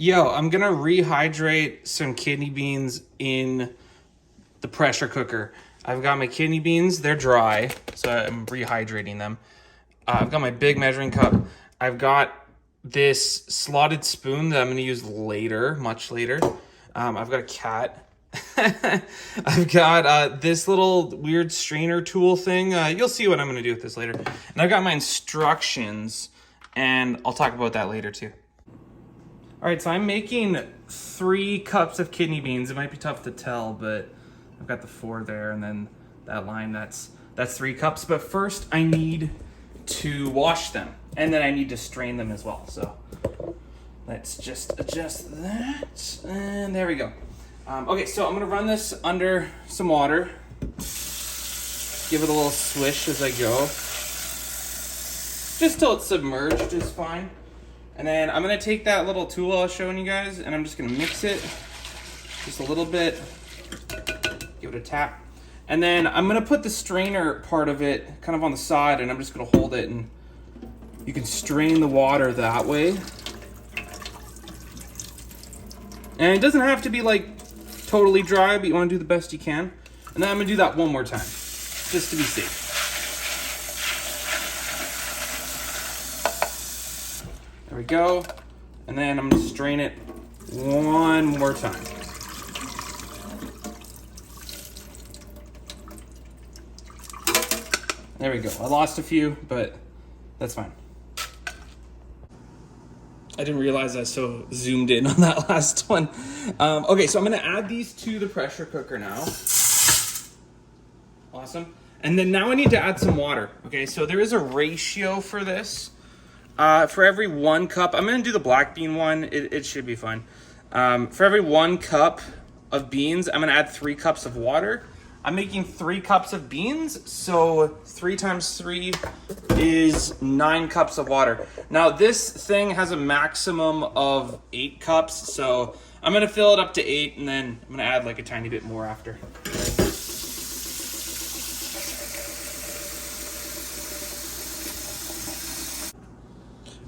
Yo, I'm gonna rehydrate some kidney beans in the pressure cooker. I've got my kidney beans, they're dry, so I'm rehydrating them. I've got my big measuring cup. I've got this slotted spoon that I'm gonna use later, much later. I've got a cat. I've got this little weird strainer tool thing. You'll see what I'm gonna do with this later. And I've got my instructions, and I'll talk about that later too. All right, so I'm making 3 cups of kidney beans. It might be tough to tell, but I've got the 4 there, and then that line, that's 3 cups. But first I need to wash them, and then I need to strain them as well. So let's just adjust that, and there we go. Okay, so I'm gonna run this under some water. Give it a little swish as I go. Just till it's submerged is fine. And then I'm gonna take that little tool I was showing you guys, and I'm just gonna mix it just a little bit, give it a tap. And then I'm gonna put the strainer part of it kind of on the side, and I'm just gonna hold it, and you can strain the water that way. And it doesn't have to be like totally dry, but you wanna do the best you can. And then I'm gonna do that one more time, just to be safe. There we go. And then I'm gonna strain it one more time. There we go. I lost a few, but that's fine. I didn't realize I was so zoomed in on that last one. Okay, so I'm gonna add these to the pressure cooker now. Awesome. And then now I need to add some water. Okay, so there is a ratio for this. For every 1 cup, I'm gonna do the black bean one, it should be fine. For every 1 cup of beans, I'm gonna add 3 cups of water. I'm making 3 cups of beans, so 3 times 3 is 9 cups of water. Now this thing has a maximum of 8 cups, so I'm gonna fill it up to 8, and then I'm gonna add like a tiny bit more after.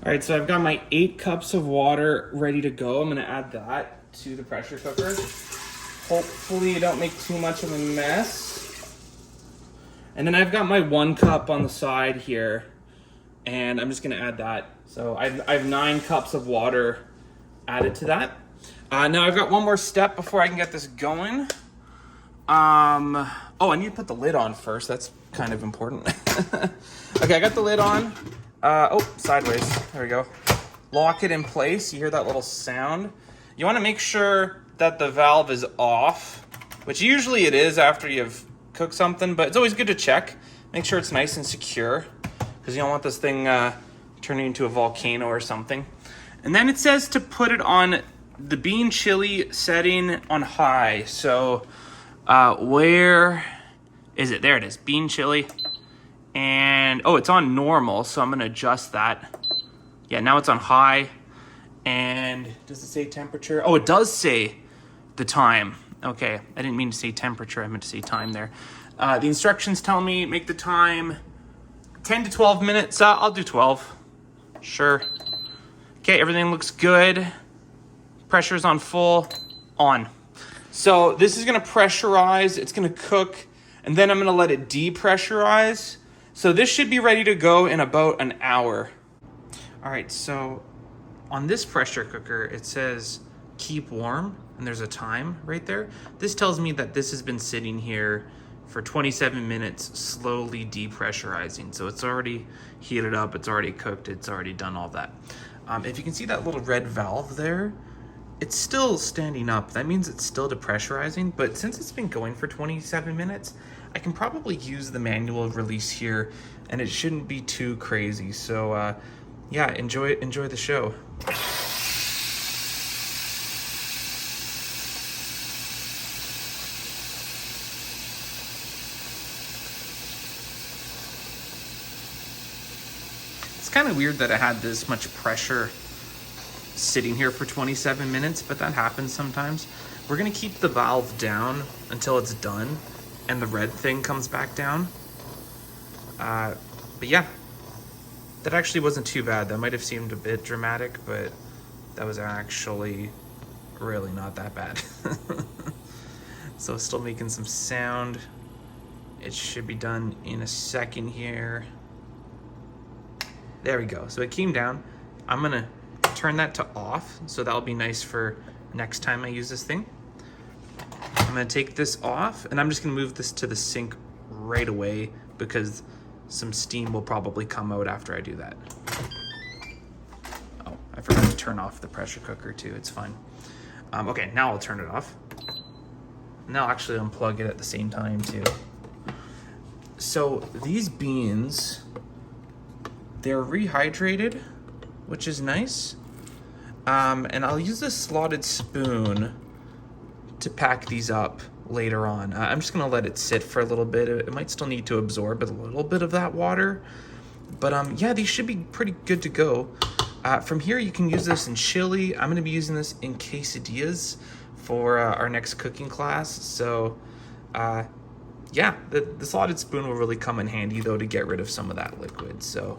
All right, so I've got my 8 cups of water ready to go. I'm gonna add that to the pressure cooker. Hopefully you don't make too much of a mess. And then I've got my 1 cup on the side here, and I'm just gonna add that. So I have 9 cups of water added to that. Now I've got one more step before I can get this going. Oh, I need to put the lid on first. That's kind of important. Okay, I got the lid on. Sideways. There we go. Lock it in place. You hear that little sound. You want to make sure that the valve is off, which usually it is after you've cooked something, but it's always good to check. Make sure it's nice and secure, because you don't want this thing turning into a volcano or something. And then it says to put it on the bean chili setting on high. So where is it? There it is. Bean chili. And, oh, it's on normal, so I'm gonna adjust that. Yeah, now it's on high. And does it say temperature? Oh, it does say the time. Okay, I didn't mean to say temperature, I meant to say time there. The instructions tell me make the time 10 to 12 minutes. I'll do 12, sure. Okay, everything looks good. Pressure's on full, on. So this is gonna pressurize, it's gonna cook, and then I'm gonna let it depressurize. So this should be ready to go in about an hour. All right, so on this pressure cooker, it says keep warm, and there's a time right there. This tells me that this has been sitting here for 27 minutes, slowly depressurizing. So it's already heated up, it's already cooked, it's already done all that. If you can see that little red valve there, it's still standing up. That means it's still depressurizing, but since it's been going for 27 minutes, I can probably use the manual release here, and it shouldn't be too crazy. So yeah, enjoy the show. It's kind of weird that I had this much pressure sitting here for 27 minutes, but that happens sometimes. We're gonna keep the valve down until it's done and the red thing comes back down. But yeah, that actually wasn't too bad. That might have seemed a bit dramatic, but That was actually really not that bad. So still making some sound. It should be done in a second here. There we go. So it came down. I'm gonna turn that to off, so that'll be nice for next time I use this thing. I'm gonna take this off, and I'm just gonna move this to the sink right away because some steam will probably come out after I do that. Oh, I forgot to turn off the pressure cooker too. It's fine. Okay, now I'll turn it off. And I'll actually unplug it at the same time too. So these beans, they're rehydrated, which is nice. And I'll use this slotted spoon to pack these up later on. I'm just gonna let it sit for a little bit. It might still need to absorb a little bit of that water, but yeah, these should be pretty good to go. From here, you can use this in chili. I'm gonna be using this in quesadillas for our next cooking class. So yeah, the slotted spoon will really come in handy though to get rid of some of that liquid. So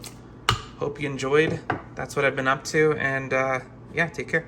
hope you enjoyed. That's what I've been up to, and yeah, take care.